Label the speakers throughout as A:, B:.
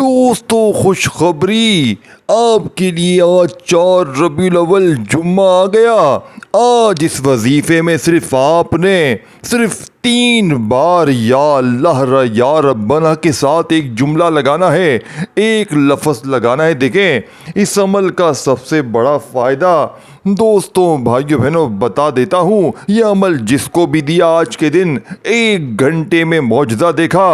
A: दोस्तों खुशखबरी आपके लिए आज 4 रबीउल अव्वल जुम्मा आ गया। आज इस वजीफे में सिर्फ आपने सिर्फ 3 बार या अल्लाह या रब्बना के साथ एक जुमला लगाना है, एक लफ्ज़ लगाना है। देखें इस अमल का सबसे बड़ा फ़ायदा दोस्तों भाइयों बहनों बता देता हूँ, यह अमल जिसको भी दिया आज के दिन 1 घंटे में मौजज़ा देखा।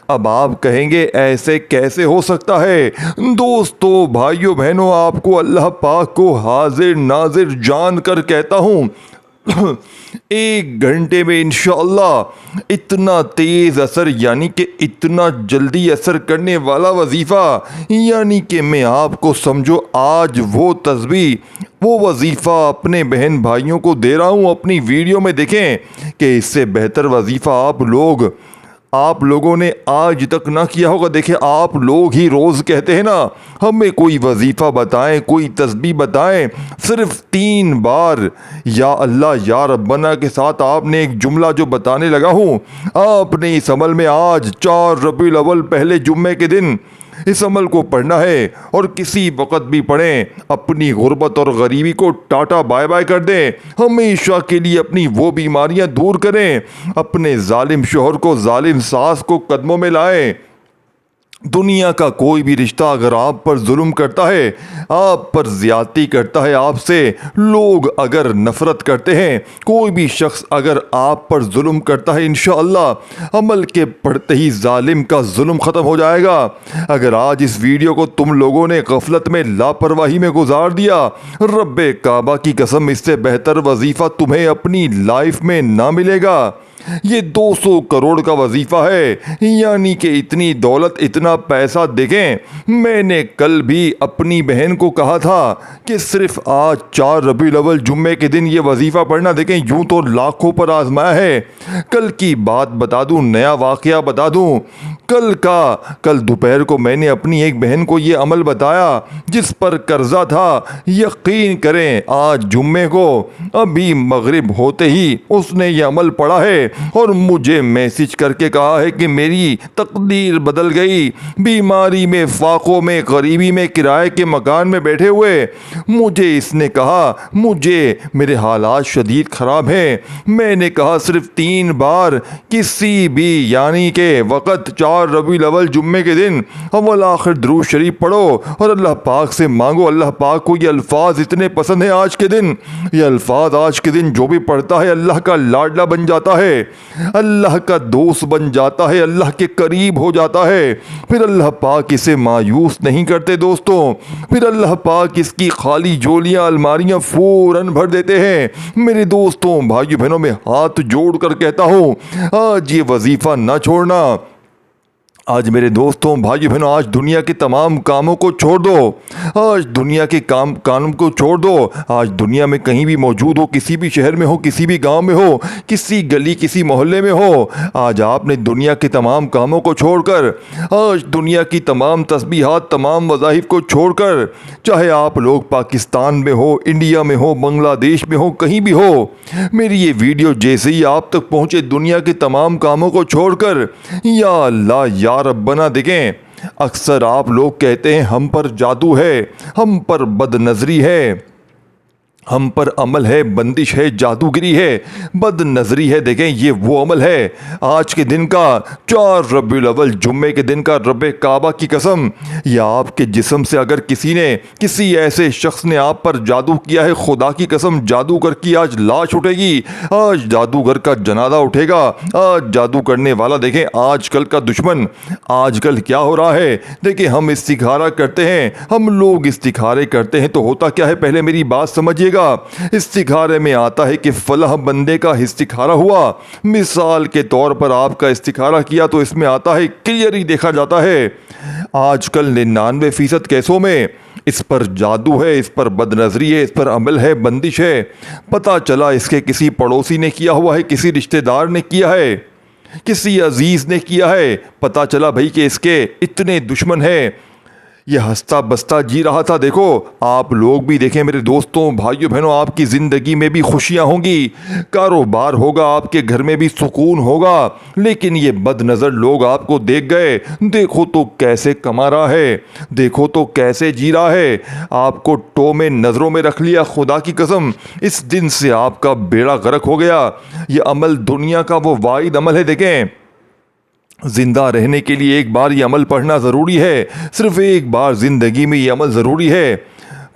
A: अब आप कहेंगे ऐसे कैसे हो सकता है। दोस्तों भाइयों बहनों आपको अल्लाह पाक को हाजिर नाजिर जान कर कहता हूँ 1 घंटे में इंशाअल्लाह इतना तेज़ असर यानी कि इतना जल्दी असर करने वाला वजीफ़ा, यानी कि मैं आपको समझो आज वो तस्बीह वो वजीफ़ा अपने बहन भाइयों को दे रहा हूँ अपनी वीडियो में। देखें कि इससे बेहतर वजीफ़ा आप लोगों ने आज तक ना किया होगा। देखें आप लोग ही रोज़ कहते हैं ना हमें कोई वजीफ़ा बताएं, कोई तस्बीह बताएं। सिर्फ 3 बार या अल्लाह या रब्बना के साथ आपने एक जुमला जो बताने लगा हूँ, आपने इस अमल में आज 4 रबीउल अव्वल पहले जुम्मे के दिन इस अमल को पढ़ना है और किसी वक़्त भी पढ़ें। अपनी गुर्बत और गरीबी को टाटा बाय बाय कर दें, हमेशा के लिए अपनी वो बीमारियां दूर करें, अपने जालिम शोहर को जालिम सास को कदमों में लाएं। दुनिया का कोई भी रिश्ता अगर आप पर जुल्म करता है, आप पर ज़्यादती करता है, आपसे लोग अगर नफ़रत करते हैं, कोई भी शख्स अगर आप पर जुल्म करता है, इंशाअल्लाह अमल के पढ़ते ही जालिम का जुल्म ख़त्म हो जाएगा। अगर आज इस वीडियो को तुम लोगों ने गफलत में लापरवाही में गुजार दिया, रब्बे काबा की कसम इससे बेहतर वजीफ़ा तुम्हें अपनी लाइफ में ना मिलेगा। ये 200 करोड़ का वजीफ़ा है, यानी कि इतनी दौलत इतना पैसा। देखें मैंने कल भी अपनी बहन को कहा था कि सिर्फ आज 4 रबीउल अव्वल जुम्मे के दिन ये वजीफ़ा पढ़ना। देखें यूं तो लाखों पर आजमाया है। कल की बात बता दूं, नया वाक़या बता दूं, कल दोपहर को मैंने अपनी एक बहन को ये अमल बताया जिस पर कर्जा था। यकीन करें आज जुम्मे को अभी मगरिब होते ही उसने ये अमल पढ़ा है और मुझे मैसेज करके कहा है कि मेरी तकदीर बदल गई। बीमारी में, फाकों में, गरीबी में, किराए के मकान में बैठे हुए मुझे इसने कहा मुझे मेरे हालात शदीद ख़राब हैं। मैंने कहा सिर्फ 3 बार किसी भी यानी के वक़्त 4 रबीउल अव्वल जुम्मे के दिन अव्वल आखिर दुरूद शरीफ पढ़ो और अल्लाह पाक से मांगो। अल्लाह पाक को ये अल्फाज इतने पसंद हैं आज के दिन, ये अल्फाज आज के दिन जो भी पढ़ता है अल्लाह का लाडला बन जाता है, अल्लाह का दोस्त बन जाता है, अल्लाह के करीब हो जाता है। फिर अल्लाह पाक इसे मायूस नहीं करते दोस्तों, फिर अल्लाह पाक इसकी खाली झोलियाँ अलमारियाँ फ़ौरन भर देते हैं। मेरे दोस्तों भाइयों बहनों में हाथ जोड़ कर कहता हूँ आज ये वजीफ़ा ना छोड़ना। आज मेरे दोस्तों भाइयों बहनों आज दुनिया के तमाम कामों को छोड़ दो, आज दुनिया के कानून को छोड़ दो। आज दुनिया में कहीं भी मौजूद हो, किसी भी शहर में हो, किसी भी गांव में हो, किसी गली किसी मोहल्ले में हो, आज आपने दुनिया के तमाम कामों को छोड़कर, आज दुनिया की तमाम तस्बीहात तमाम वज़ाइफ को छोड़कर, चाहे आप लोग पाकिस्तान में हो, इंडिया में हो, बांग्लादेश में हो, कहीं भी हो, मेरी ये वीडियो जैसे ही आप तक पहुँचे दुनिया के तमाम कामों को छोड़कर या अल्लाह या रब्बना। देखें अक्सर आप लोग कहते हैं हम पर जादू है, हम पर बदनजरी है, हम पर अमल है, बंदिश है, जादूगिरी है, बदनजरी है। देखें ये वो अमल है आज के दिन का 4 रबीउल अव्वल जुम्मे के दिन का। रब्बे काबा की कसम या आपके जिस्म से अगर किसी ऐसे शख्स ने आप पर जादू किया है, खुदा की कसम जादूगर की आज लाश उठेगी, आज जादूगर का जनाजा उठेगा, आज जादू करने वाला। देखें आजकल का दुश्मन आजकल क्या हो रहा है। देखिए हम इस्तिखारा करते हैं, हम लोग इस्तिखारे करते हैं तो होता क्या है, पहले मेरी बात समझिए। इस्तिखारे में आता है कि फलाह बंदे का इस्तिखारा हुआ, मिसाल के तौर पर आपका इस्तिखारा किया तो इसमें आता है क्लियर ही देखा जाता है आजकल 99% केसों में इस पर जादू है, इस पर बदनजरी है, इस पर अमल है, बंदिश है। पता चला इसके किसी पड़ोसी ने किया हुआ है, किसी रिश्तेदार ने किया है, किसी अजीज ने किया है। पता चला भाई कि इसके इतने दुश्मन हैं, ये हंसता बसता जी रहा था। देखो आप लोग भी देखें मेरे दोस्तों भाइयों बहनों, आपकी ज़िंदगी में भी खुशियां होंगी, कारोबार होगा, आपके घर में भी सुकून होगा। लेकिन ये बदनज़र लोग आपको देख गए, देखो तो कैसे कमा रहा है, देखो तो कैसे जी रहा है, आपको टो में नज़रों में रख लिया। खुदा की कसम इस दिन से आपका बेड़ा गर्क हो गया। ये अमल दुनिया का वो वाहिद अमल है। देखें जिंदा रहने के लिए एक बार ये अमल पढ़ना ज़रूरी है, सिर्फ एक बार ज़िंदगी में ये अमल ज़रूरी है।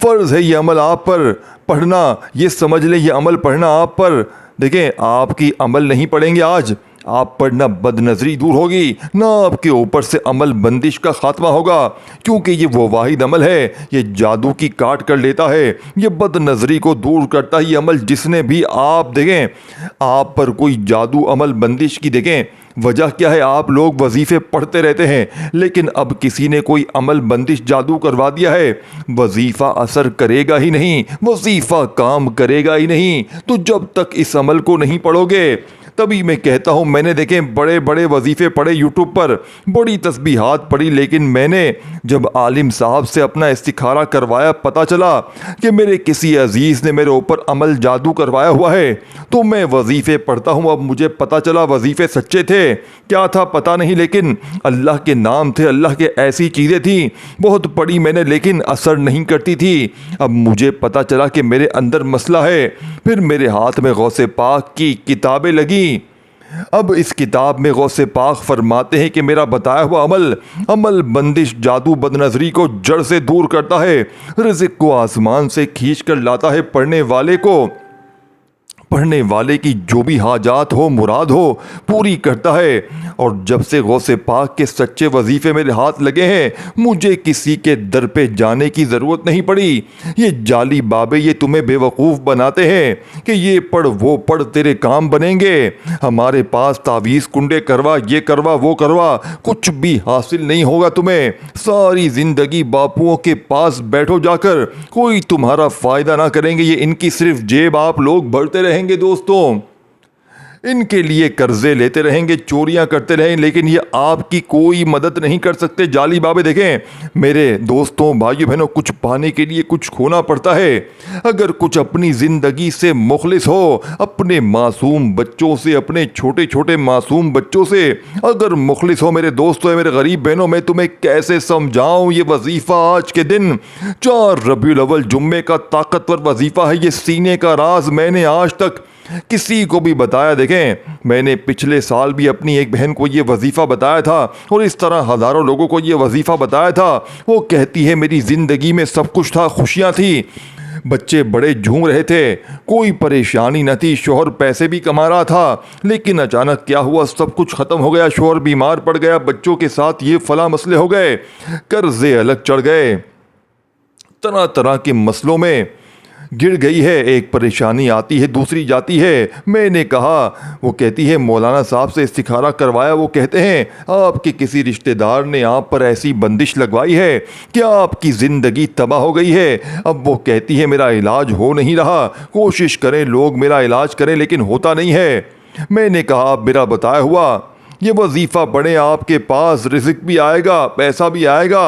A: फ़र्ज़ है ये अमल आप पर पढ़ना, ये समझ लें ये अमल पढ़ना आप पर। देखें आपकी अमल नहीं पढ़ेंगे आज, आप पर ना बदनज़री दूर होगी, ना आपके ऊपर से अमल बंदिश का ख़ात्मा होगा, क्योंकि ये वो वाहिद अमल है, ये जादू की काट कर लेता है, ये बदनज़री को दूर करता है ये अमल। जिसने भी आप देखें आप पर कोई जादू अमल बंदिश की देखें वजह क्या है, आप लोग वजीफ़े पढ़ते रहते हैं, लेकिन अब किसी ने कोई अमल बंदिश जादू करवा दिया है, वजीफ़ा असर करेगा ही नहीं, वजीफ़ा काम करेगा ही नहीं। तो जब तक इस अमल को नहीं पढ़ोगे, तभी मैं कहता हूँ, मैंने देखें बड़े बड़े वजीफ़े पढ़े यूट्यूब पर, बड़ी तस्बीहात पढ़ी, लेकिन मैंने जब आलिम साहब से अपना इस्तिखारा करवाया, पता चला कि मेरे किसी अजीज़ ने मेरे ऊपर अमल जादू करवाया हुआ है। तो मैं वजीफ़े पढ़ता हूँ, अब मुझे पता चला वजीफ़े सच्चे थे, क्या था पता नहीं, लेकिन अल्लाह के नाम थे, अल्लाह के ऐसी चीज़ें थी, बहुत पढ़ी मैंने लेकिन असर नहीं करती थी। अब मुझे पता चला कि मेरे अंदर मसला है, फिर मेरे हाथ में गौसे पाक की किताबें लगी। अब इस किताब में गौसे पाक फरमाते हैं कि मेरा बताया हुआ अमल बंदिश जादू बदनज़री को जड़ से दूर करता है, रिज़्क़ को आसमान से खींच कर लाता है, पढ़ने वाले की जो भी हाजात हो मुराद हो पूरी करता है। और जब से गौसे पाक के सच्चे वजीफ़े मेरे हाथ लगे हैं, मुझे किसी के दर पे जाने की ज़रूरत नहीं पड़ी। ये जाली बाबे ये तुम्हें बेवकूफ़ बनाते हैं कि ये पढ़ वो पढ़ तेरे काम बनेंगे, हमारे पास तावीज़ कुंडे करवा, ये करवा वो करवा, कुछ भी हासिल नहीं होगा तुम्हें। सारी ज़िंदगी बापुओं के पास बैठो जाकर, कोई तुम्हारा फ़ायदा ना करेंगे, ये इनकी सिर्फ जेब आप लोग भरते रहेंगे दोस्तों, इनके लिए कर्जे लेते रहेंगे, चोरियां करते रहेंगे, लेकिन ये आपकी कोई मदद नहीं कर सकते। जाली बाबे देखें मेरे दोस्तों भाइयों बहनों, कुछ पाने के लिए कुछ खोना पड़ता है। अगर कुछ अपनी ज़िंदगी से मुखलिस हो, अपने मासूम बच्चों से, अपने छोटे छोटे मासूम बच्चों से अगर मुखलिस हो मेरे दोस्तों, मेरे गरीब बहनों, मैं तुम्हें कैसे समझाऊं। ये वजीफ़ा आज के दिन 4 रबीउल अव्वल जुम्मे का ताकतवर वजीफ़ा है, ये सीने का राज मैंने आज तक किसी को भी बताया। देखें मैंने पिछले साल भी अपनी एक बहन को ये वजीफ़ा बताया था, और इस तरह हज़ारों लोगों को ये वजीफ़ा बताया था। वो कहती है मेरी ज़िंदगी में सब कुछ था, खुशियाँ थी, बच्चे बड़े झूम रहे थे, कोई परेशानी न थी, शोहर पैसे भी कमा रहा था, लेकिन अचानक क्या हुआ, सब कुछ ख़त्म हो गया। शोहर बीमार पड़ गया, बच्चों के साथ ये फला मसले हो गए, कर्जे अलग चढ़ गए, तरह तरह के मसलों में गिर गई है। एक परेशानी आती है दूसरी जाती है। मैंने कहा, वो कहती है मौलाना साहब से इस्तिखारा करवाया, वो कहते हैं आपके किसी रिश्तेदार ने आप पर ऐसी बंदिश लगवाई है कि आपकी ज़िंदगी तबाह हो गई है। अब वो कहती है मेरा इलाज हो नहीं रहा, कोशिश करें लोग मेरा इलाज करें, लेकिन होता नहीं है। मैंने कहा आप मेरा बताया हुआ ये वजीफ़ा पढ़े, आपके पास रिज़्क़ भी आएगा, पैसा भी आएगा,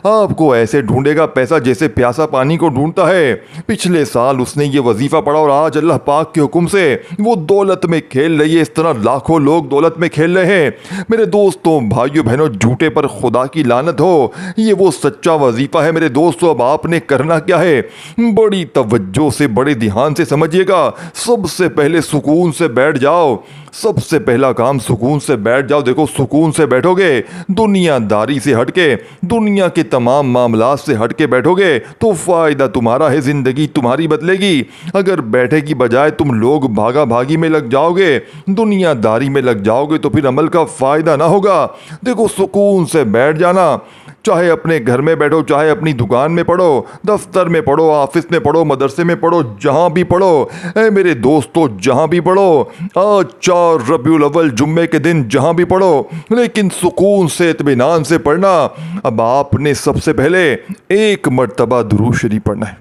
A: आपको ऐसे ढूंढेगा पैसा जैसे प्यासा पानी को ढूंढता है। पिछले साल उसने ये वजीफ़ा पढ़ा और आज अल्लाह पाक के हुक्म से वो दौलत में खेल रही है। इस तरह लाखों लोग दौलत में खेल रहे हैं। मेरे दोस्तों भाइयों बहनों, झूठे पर खुदा की लानत हो, ये वो सच्चा वजीफ़ा है मेरे दोस्तों। अब आपने करना क्या है, बड़ी तवज्जो से, बड़े ध्यान से समझिएगा। सबसे पहले सुकून से बैठ जाओ, सबसे पहला काम सुकून से बैठ जाओ। देखो सुकून से बैठोगे, दुनियादारी से हटके, दुनिया के तमाम मामलात से हटके बैठोगे तो फ़ायदा तुम्हारा है, ज़िंदगी तुम्हारी बदलेगी। अगर बैठे की बजाय तुम लोग भागा भागी में लग जाओगे, दुनियादारी में लग जाओगे, तो फिर अमल का फ़ायदा ना होगा। देखो सुकून से बैठ जाना, चाहे अपने घर में बैठो, चाहे अपनी दुकान में पढ़ो, दफ्तर में पढ़ो, ऑफिस में पढ़ो, मदरसे में पढ़ो, जहाँ भी पढ़ो, मेरे दोस्तों जहाँ भी पढ़ो, आज 4 रबीउल अव्वल जुम्मे के दिन जहाँ भी पढ़ो, लेकिन सुकून से इत्मीनान से पढ़ना। अब आपने सबसे पहले एक मर्तबा दुरूद शरीफ पढ़ना है।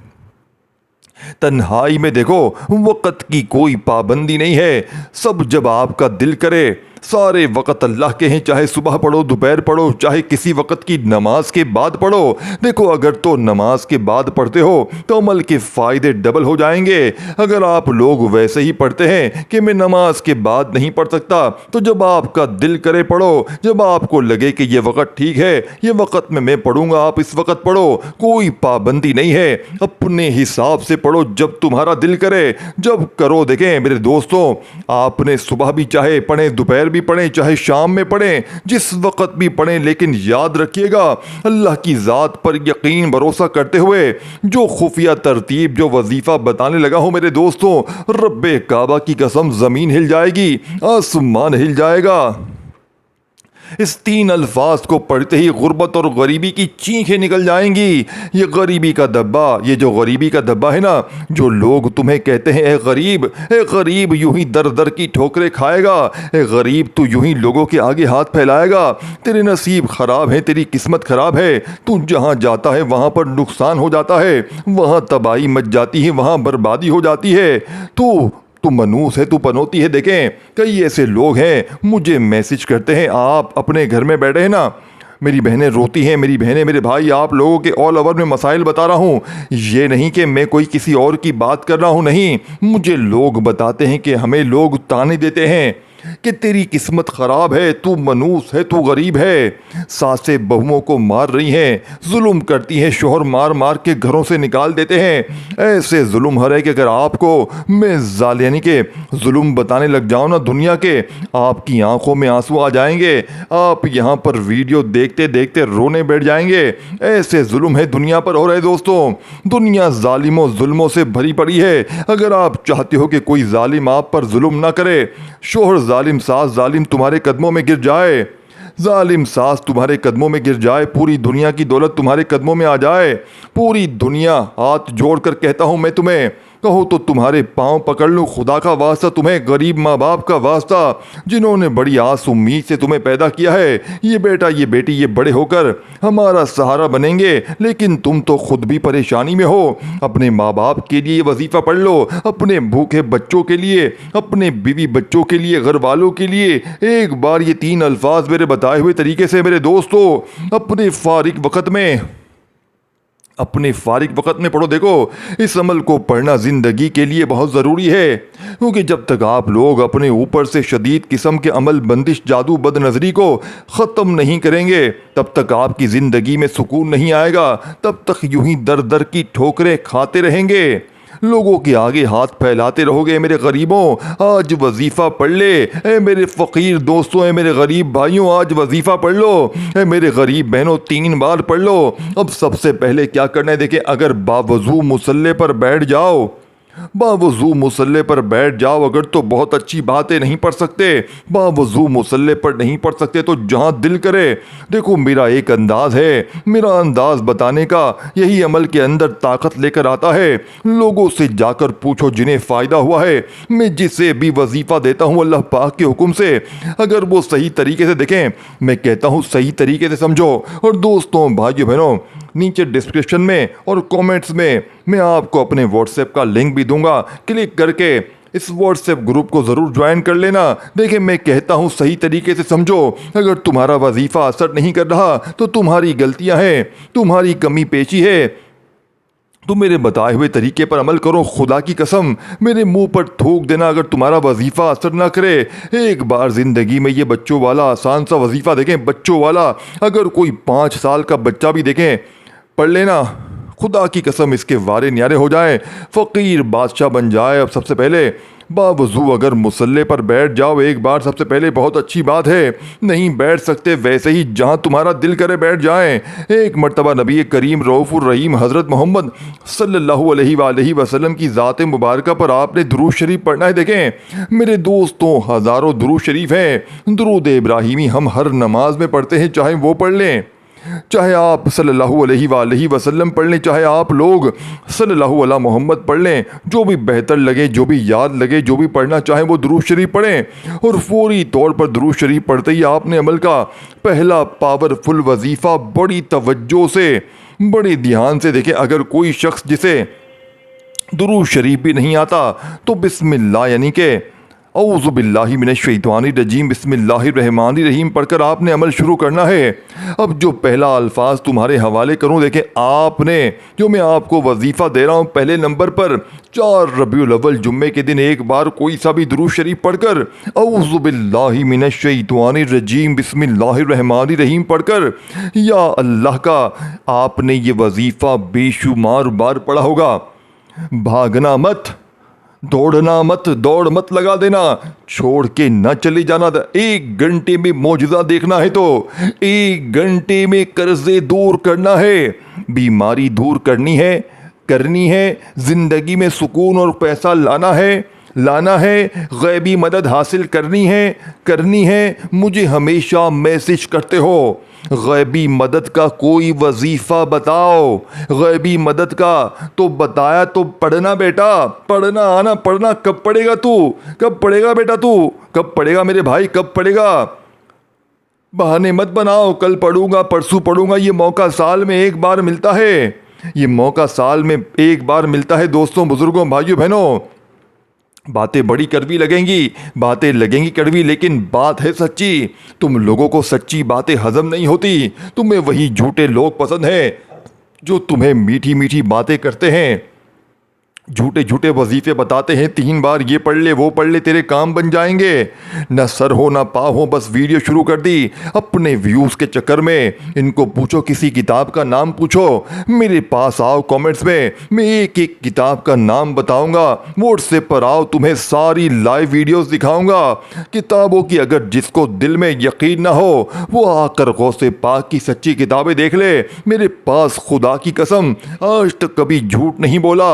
A: तन्हाई में देखो वक़्त की कोई पाबंदी नहीं है, सब जब आपका दिल करे सारे वक़्त अल्लाह के हैं, चाहे सुबह पढ़ो, दोपहर पढ़ो, चाहे किसी वक़्त की नमाज के बाद पढ़ो। देखो, अगर तो नमाज के बाद पढ़ते हो तो अमल के फ़ायदे डबल हो जाएंगे। अगर आप लोग वैसे ही पढ़ते हैं कि मैं नमाज के बाद नहीं पढ़ सकता, तो जब आपका दिल करे पढ़ो, जब आपको लगे कि ये वक़्त ठीक है, ये वक़्त में मैं पढ़ूंगा, आप इस वक़्त पढ़ो। कोई पाबंदी नहीं है, अपने हिसाब से पढ़ो जब तुम्हारा दिल करे, जब करो। देखें मेरे दोस्तों, आपने सुबह भी चाहे पढ़ें, दोपहर भी पढ़ें, चाहे शाम में पढ़ें, जिस वक़्त भी पढ़ें, लेकिन याद रखिएगा अल्लाह की ज़ात पर यकीन भरोसा करते हुए जो खुफिया तरतीब, जो वजीफ़ा बताने लगा हूँ मेरे दोस्तों, रब्बे काबा की कसम ज़मीन हिल जाएगी, आसमान हिल जाएगा। इस 3 अल्फाज को पढ़ते ही गुर्बत और गरीबी की चीखें निकल जाएंगी। ये गरीबी का धब्बा, ये जो गरीबी का धब्बा है ना, जो लोग तुम्हें कहते हैं ए गरीब यूं ही दर दर की ठोकरें खाएगा, ए गरीब तू यूं ही लोगों के आगे हाथ फैलाएगा, तेरे नसीब खराब है, तेरी किस्मत खराब है, तू जहाँ जाता है वहाँ पर नुकसान हो जाता है, वहाँ तबाही मच जाती है, वहाँ बर्बादी हो जाती है। तू मनूस है, तू पनौती है। देखें, कई ऐसे लोग हैं मुझे मैसेज करते हैं, आप अपने घर में बैठे हैं ना, मेरी बहनें रोती हैं, मेरी बहनें, मेरे भाई, आप लोगों के ऑल ओवर में मसाइल बता रहा हूँ। ये नहीं कि मैं कोई किसी और की बात कर रहा हूँ, नहीं, मुझे लोग बताते हैं कि हमें लोग ताने देते हैं कि तेरी किस्मत खराब है, तू मनूस है, तू गरीब है। सासें बहुओं को मार रही हैं, जुल्म करती हैं, शोहर मार मार के घरों से निकाल देते हैं। ऐसे जुल्म हर है कि अगर आपको मैं यानी के जुल्म बताने लग जाऊं ना दुनिया के, आपकी आंखों में आंसू आ जाएंगे, आप यहाँ पर वीडियो देखते देखते रोने बैठ जाएंगे। ऐसे जुल्म है दुनिया पर हो रहे दोस्तों। दुनिया जालिमों जुल्मों से भरी पड़ी है। अगर आप चाहते हो कि कोई जालिम आप पर जुल्म ना करे, शोहर जालिम, सास जालिम तुम्हारे कदमों में गिर जाए, जालिम सास तुम्हारे कदमों में गिर जाए, पूरी दुनिया की दौलत तुम्हारे कदमों में आ जाए, पूरी दुनिया हाथ जोड़कर कहता हूं मैं तुम्हें, कहो तो तुम्हारे पांव पकड़ लूं, खुदा का वास्ता, तुम्हें गरीब माँ बाप का वास्ता, जिन्होंने बड़ी आस उम्मीद से तुम्हें पैदा किया है, ये बेटा ये बेटी ये बड़े होकर हमारा सहारा बनेंगे, लेकिन तुम तो खुद भी परेशानी में हो। अपने माँ बाप के लिए वजीफा पढ़ लो, अपने भूखे बच्चों के लिए, अपने बीवी बच्चों के लिए, घर वालों के लिए एक बार ये 3 अल्फाज मेरे बताए हुए तरीके से मेरे दोस्तों अपने फारिग वक़्त में पढ़ो। देखो, इस अमल को पढ़ना ज़िंदगी के लिए बहुत ज़रूरी है, क्योंकि जब तक आप लोग अपने ऊपर से शदीद किस्म के अमल, बंदिश, जादू, बदनज़री को ख़त्म नहीं करेंगे, तब तक आपकी ज़िंदगी में सुकून नहीं आएगा, तब तक यूं ही दर दर की ठोकरें खाते रहेंगे, लोगों के आगे हाथ फैलाते रहोगे। मेरे गरीबों, आज वजीफ़ा पढ़ ले। ए मेरे फ़कीर दोस्तों, ए मेरे गरीब भाइयों, आज वजीफ़ा पढ़ लो। ए मेरे गरीब बहनों, 3 बार पढ़ लो। अब सबसे पहले क्या करना है, देखिए, अगर बावजू मुसल्ले पर बैठ जाओ, बावजू मुसल्ले पर बैठ जाओ, अगर तो बहुत अच्छी बातें नहीं पढ़ सकते, बावजू मुसल्ले पर नहीं पढ़ सकते, तो जहां दिल करे। देखो, मेरा एक अंदाज है, मेरा अंदाज बताने का, यही अमल के अंदर ताकत लेकर आता है। लोगों से जाकर पूछो जिन्हें फ़ायदा हुआ है। मैं जिसे भी वजीफ़ा देता हूँ अल्लाह पाक के हुक्म से, अगर वो सही तरीके से देखें, मैं कहता हूँ सही तरीके से समझो। और दोस्तों, भाइयों बहनों, नीचे डिस्क्रिप्शन में और कमेंट्स में मैं आपको अपने व्हाट्सएप का लिंक भी दूंगा, क्लिक करके इस व्हाट्सएप ग्रुप को ज़रूर ज्वाइन कर लेना। देखिए, मैं कहता हूँ सही तरीके से समझो। अगर तुम्हारा वजीफ़ा असर नहीं कर रहा तो तुम्हारी गलतियाँ हैं, तुम्हारी कमी पेशी है। तुम मेरे बताए हुए तरीके पर अमल करो, खुदा की कसम मेरे मुंह पर थूक देना अगर तुम्हारा वजीफ़ा असर ना करे। एक बार ज़िंदगी में ये बच्चों वाला आसान सा वजीफ़ा देखें, बच्चों वाला, अगर कोई 5 साल का बच्चा भी देखें पढ़ लेना, खुदा की कसम इसके वारे न्यारे हो जाए, फ़कीर बादशाह बन जाए। अब सबसे पहले बावजू अगर मुसल्ले पर बैठ जाओ एक बार, सबसे पहले बहुत अच्छी बात है। नहीं बैठ सकते, वैसे ही जहां तुम्हारा दिल करे बैठ जाएं। एक मर्तबा नबी करीम रऊफ़ुर रहीम हज़रत मोहम्मद सल्लल्लाहु अलैहि वसल्लम की ज़ात मुबारका पर आपने दुरूद शरीफ पढ़ना है। देखें मेरे दोस्तों, हज़ारों दुरूद शरीफ हैं। दुरूद इब्राहिमी हम हर नमाज में पढ़ते हैं, चाहे वो पढ़ लें, चाहे आप सल्लल्लाहु अलैहि वसल्लम पढ़ लें, चाहे आप लोग सल्लल्लाहु अला मोहम्मद पढ़ लें, जो भी बेहतर लगे, जो भी याद लगे, जो भी पढ़ना चाहे वो दुरूद शरीफ पढ़ें। और फौरी तौर पर दुरूद शरीफ पढ़ते ही आपने अमल का पहला पावरफुल वजीफ़ा बड़ी तवज्जो से, बड़े ध्यान से देखें। अगर कोई शख्स जिसे दुरूद शरीफ भी नहीं आता तो बिस्मिल्लाह यानी के औज़ु बिल्लाहि मिनश शैतानिर रजीम बिस्मिल्लाहिर रहमानिर रहीम पढ़कर आपने अमल शुरू करना है। अब जो पहला अल्फाज तुम्हारे हवाले करूं, देखें आपने, जो मैं आपको वजीफ़ा दे रहा हूं, पहले नंबर पर 4 रबीउल अव्वल जुम्मे के दिन एक बार कोई सा भी दुरूद शरीफ पढ़कर औज़ु बिल्लाहि मिनश शैतानिर रजीम बिस्मिल्लाहिर रहमानिर रहीम पढ़कर या अल्लाह का आपने ये वजीफ़ा बेशुमार बार पढ़ा होगा। भागना मत, दौड़ना मत, दौड़ मत लगा देना, छोड़ के न चले जाना। 1 घंटे में मौजज़ा देखना है तो 1 घंटे में कर्जे दूर करना है, बीमारी दूर करनी है, जिंदगी में सुकून और पैसा लाना है, गैबी मदद हासिल करनी है। मुझे हमेशा मैसेज करते हो, गैबी मदद का कोई वजीफ़ा बताओ, गैबी मदद का तो बताया तो पढ़ना बेटा, पढ़ना आना, पढ़ना कब पढ़ेगा तू, कब पढ़ेगा बेटा तू, कब पढ़ेगा मेरे भाई, कब पढ़ेगा। बहाने मत बनाओ, कल पढ़ूंगा, परसों पढ़ूंगा। ये मौका साल में एक बार मिलता है, ये मौका साल में एक बार मिलता है। दोस्तों, बुजुर्गों, भाइयों बहनों, बातें बड़ी कड़वी लगेंगी, बातें लगेंगी कड़वी, लेकिन बात है सच्ची। तुम लोगों को सच्ची बातें हजम नहीं होती, तुम्हें वही झूठे लोग पसंद हैं जो तुम्हें मीठी मीठी बातें करते हैं, झूठे झूठे वजीफे बताते हैं। 3 बार ये पढ़ ले, वो पढ़ ले, तेरे काम बन जाएंगे। न सर हो न पाँव हो, बस वीडियो शुरू कर दी। अपने व्यूज़ के चक्कर में इनको पूछो, किसी किताब का नाम पूछो, मेरे पास आओ कमेंट्स में, मैं एक एक किताब का नाम बताऊंगा। व्हाट्सएप पर आओ, तुम्हें सारी लाइव वीडियोस दिखाऊंगा किताबों की। अगर जिसको दिल में यकीन ना हो वो आकर गौसे पाक की सच्ची किताबें देख ले। मेरे पास खुदा की कसम आज तक कभी झूठ नहीं बोला।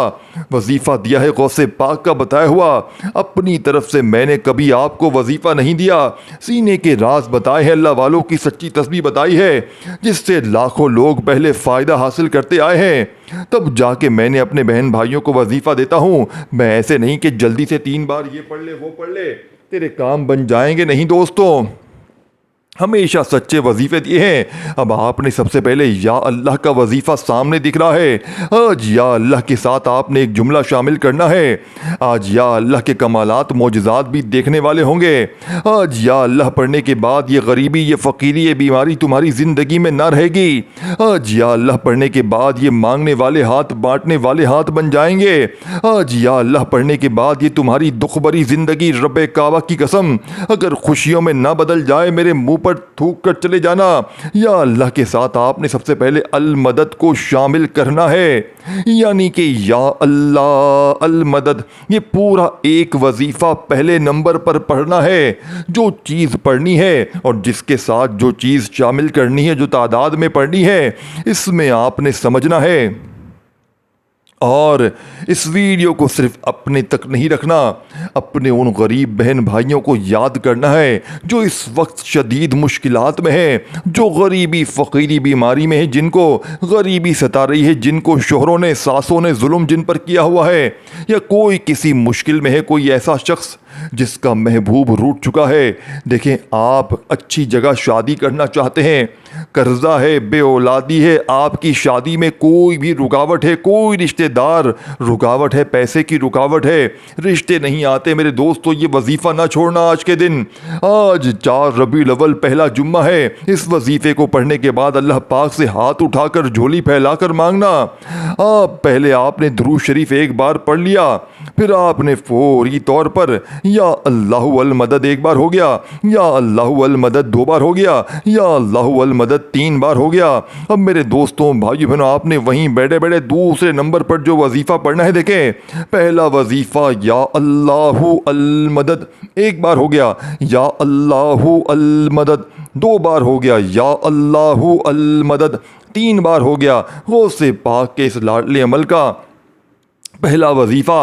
A: वजीफ़ा दिया है गौसे पाक का बताया हुआ, अपनी तरफ से मैंने कभी आपको वजीफ़ा नहीं दिया। सीने के राज बताए हैं, अल्लाह वालों की सच्ची तस्बीह बताई है, जिससे लाखों लोग पहले फ़ायदा हासिल करते आए हैं, तब जाके मैंने अपने बहन भाइयों को वजीफ़ा देता हूँ। मैं ऐसे नहीं कि जल्दी से 3 बार ये पढ़ ले, वो पढ़ ले, तेरे काम बन जाएंगे, नहीं दोस्तों। हमेशा सच्चे वजीफ़े दिए हैं। अब आपने सबसे पहले या अल्लाह का वजीफ़ा सामने दिख रहा है। आज या अल्लाह के साथ आपने एक जुमला शामिल करना है। आज या अल्लाह के कमालात मोजज़ात भी देखने वाले होंगे। आज या अल्लाह पढ़ने के बाद ये गरीबी, ये फ़कीरी, ये बीमारी तुम्हारी ज़िंदगी में ना रहेगी। आज या अल्लाह पढ़ने के बाद ये मांगने वाले हाथ बांटने वाले हाथ बन जाएंगे। आज या अल्लाह पढ़ने के बाद ये तुम्हारी दुख भरी ज़िंदगी, रब्बे काबा की कसम, अगर खुशियों में ना बदल जाए, मेरे मुंह पर थूक कर चले जाना। या अल्लाह के साथ आपने सबसे पहले अल मदद को शामिल करना है, यानी कि या अल्लाह अल मदद, ये पूरा एक वजीफा पहले नंबर पर पढ़ना है। जो चीज़ पढ़नी है और जिसके साथ जो चीज़ शामिल करनी है, जो तादाद में पढ़नी है, इसमें आपने समझना है। और इस वीडियो को सिर्फ अपने तक नहीं रखना, अपने उन गरीब बहन भाइयों को याद करना है जो इस वक्त शदीद मुश्किलात में हैं, जो गरीबी फ़कीरी बीमारी में है, जिनको गरीबी सता रही है, जिनको शोहरों ने, सासों ने जुल्म जिन पर किया हुआ है, या कोई किसी मुश्किल में है, कोई ऐसा शख्स जिसका महबूब रूठ चुका है। देखें, आप अच्छी जगह शादी करना चाहते हैं, कर्जा है, बेऔलादी है, आपकी शादी में कोई भी रुकावट है, कोई रिश्तेदार रुकावट है, पैसे की रुकावट है, रिश्ते नहीं आते, मेरे दोस्तों ये वजीफ़ा ना छोड़ना आज के दिन। आज 4 रबीउल अव्वल पहला जुम्मा है। इस वजीफ़े को पढ़ने के बाद अल्लाह पाक से हाथ उठाकर झोली फैलाकर मांगना। पहले आपने दुरूद शरीफ एक बार पढ़ लिया, फिर आपने फौरी तौर पर या अल्लाहु अल मदद एक बार हो गया, या अल्लाहु अल मदद 2 बार हो गया, या अल्लाहु अल मदद 3 बार हो गया। अब मेरे दोस्तों, भाइयों बहनों, आपने वहीं बैठे बैठे दूसरे नंबर पर जो वजीफ़ा पढ़ना है, देखें, पहला वजीफ़ा या अल्लाहु अल मदद 1 बार हो गया, या अल्लाहु अल मदद 2 बार हो गया, या अल्लाहु अल मदद 3 बार हो गया। गौसे पाक के इस लाडले अमल का पहला वजीफ़ा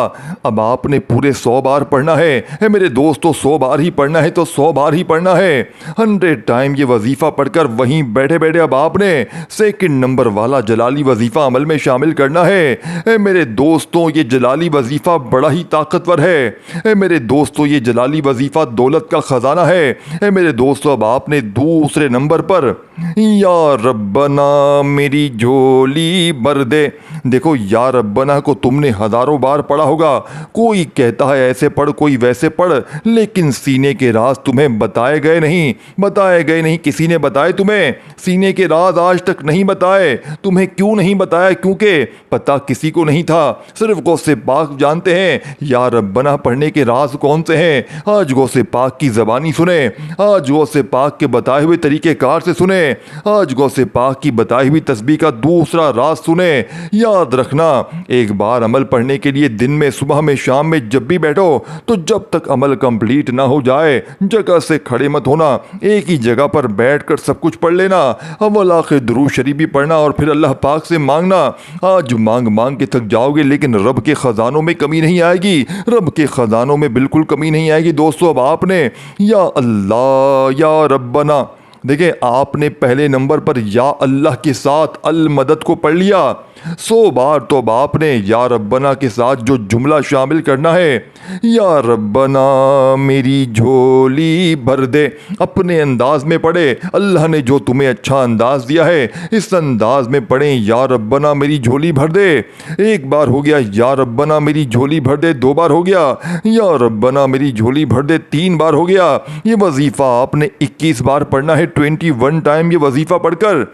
A: अब आपने पूरे 100 बार पढ़ना है। मेरे दोस्तों, 100 बार ही पढ़ना है तो 100 बार ही पढ़ना है। 100 टाइम ये वजीफ़ा पढ़कर वहीं बैठे बैठे अब आपने सेकंड नंबर वाला जलाली वजीफ़ा अमल में शामिल करना है। मेरे दोस्तों, ये जलाली वजीफ़ा बड़ा ही ताकतवर है। मेरे दोस्तों, ये जलाली वजीफ़ा दौलत का ख़जाना है। मेरे दोस्तों, अब आपने दूसरे नंबर पर या रब्बना मेरी झोली भर दे। देखो, या रब्बना को तुमने हज़ारों बार पढ़ा होगा। कोई कहता है ऐसे पढ़, कोई वैसे पढ़, लेकिन सीने के राज तुम्हें बताए गए नहीं। किसी ने बताए तुम्हें? सीने के राज आज तक नहीं बताए। तुम्हें क्यों नहीं बताया? क्योंकि पता किसी को नहीं था, सिर्फ गौसे पाक जानते हैं। या रब्बना पढ़ने के राज कौन से हैं? आज गौसे पाक की ज़बानी सुने, आज गौसे पाक के बताए हुए तरीके कार से सुने, आज गौसे पाक की बताई हुई तस्बीह का दूसरा राज सुने। याद रखना, एक बार अमल पढ़ने के लिए दिन में, सुबह में, शाम में जब भी बैठो, तो जब तक अमल कंप्लीट ना हो जाए जगह से खड़े मत होना। एक ही जगह पर बैठकर सब कुछ पढ़ लेना, अव्वल आखिर दुरूद शरीफ भी पढ़ना और फिर अल्लाह पाक से मांगना। आज मांग मांग के थक जाओगे, लेकिन रब के ख़जानों में कमी नहीं आएगी, रब के ख़जानों में बिल्कुल कमी नहीं आएगी। दोस्तों, अब आपने या अल्लाह या रब्बना, देखिए आपने पहले नंबर पर या अल्लाह के साथ अल मदद को पढ़ लिया 100 बार, तो अब आपने या रब्बना के साथ जो जुमला शामिल करना है, या रब्बना मेरी झोली भर दे, अपने अंदाज में पढ़े। अल्लाह ने जो तुम्हें अच्छा अंदाज दिया है, इस अंदाज में पढ़ें, या रब्बना मेरी झोली भर दे। एक बार हो गया या रब्बना मेरी झोली भर दे, 2 बार हो गया या रब्बना मेरी झोली भर दे, 3 बार हो गया। ये वजीफ़ा आपने 21 बार पढ़ना है, 21 टाइम ये वजीफ़ा पढ़कर।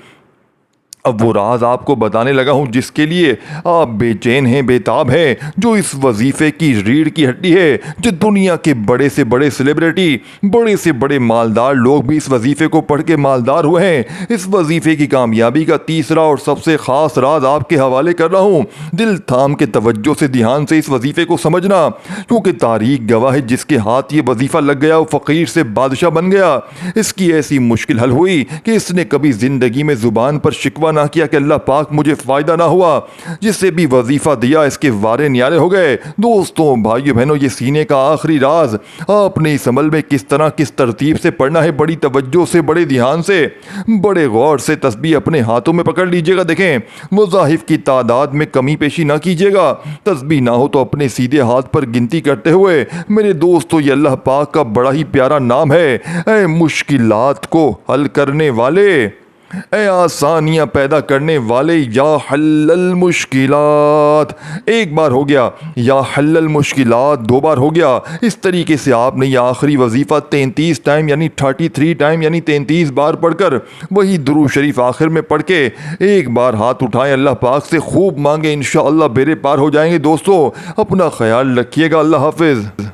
A: अब वो राज आपको बताने लगा हूँ जिसके लिए आप बेचैन हैं, बेताब हैं, जो इस वजीफे की रीढ़ की हड्डी है, जो दुनिया के बड़े से बड़े सेलिब्रिटी, बड़े से बड़े मालदार लोग भी इस वजीफे को पढ़ के मालदार हुए हैं। इस वजीफे की कामयाबी का तीसरा और सबसे ख़ास राज आपके हवाले कर रहा हूँ। दिल थाम के तवज्जो से, ध्यान से इस वजीफे को समझना, क्योंकि तारीख गवाह है, जिसके हाथ ये वजीफा लग गया वो फ़कीर से बादशाह बन गया। इसकी ऐसी मुश्किल हल हुई कि इसने कभी ज़िंदगी में ज़ुबान पर शिकवा ना किया कि अल्लाह पाक मुझे फ़ायदा ना हुआ। जिससे भी वजीफ़ा दिया इसके वारे न्यारे हो गए। दोस्तों, भाइयों बहनों, ये सीने का आखिरी राज आपने इस अमल में किस तरह, किस तरतीब से पढ़ना है, बड़ी तवज्जो से, बड़े ध्यान से, बड़े गौर से तस्बीह अपने हाथों में पकड़ लीजिएगा। देखें, मुज़ाहिफ की तादाद में कमी पेशी ना कीजिएगा। तस्बीह ना हो तो अपने सीधे हाथ पर गिनती करते हुए, मेरे दोस्तों, ये अल्लाह पाक का बड़ा ही प्यारा नाम है। ऐ मुश्किलात को हल करने वाले, ऐ आसानियाँ पैदा करने वाले, या हल्लल मुश्किलात। 1 बार हो गया, या हल्लल मुश्किलात 2 बार हो गया। इस तरीके से आपने यह आखिरी वजीफ़ा 33 टाइम यानी 33 टाइम यानी 33 बार पढ़कर वही दुरूद शरीफ आखिर में पढ़ के एक बार हाथ उठाएं, अल्लाह पाक से खूब मांगे, इंशाअल्लाह बेरे पार हो जाएंगे। दोस्तों, अपना ख्याल रखिएगा। अल्लाह हाफिज़।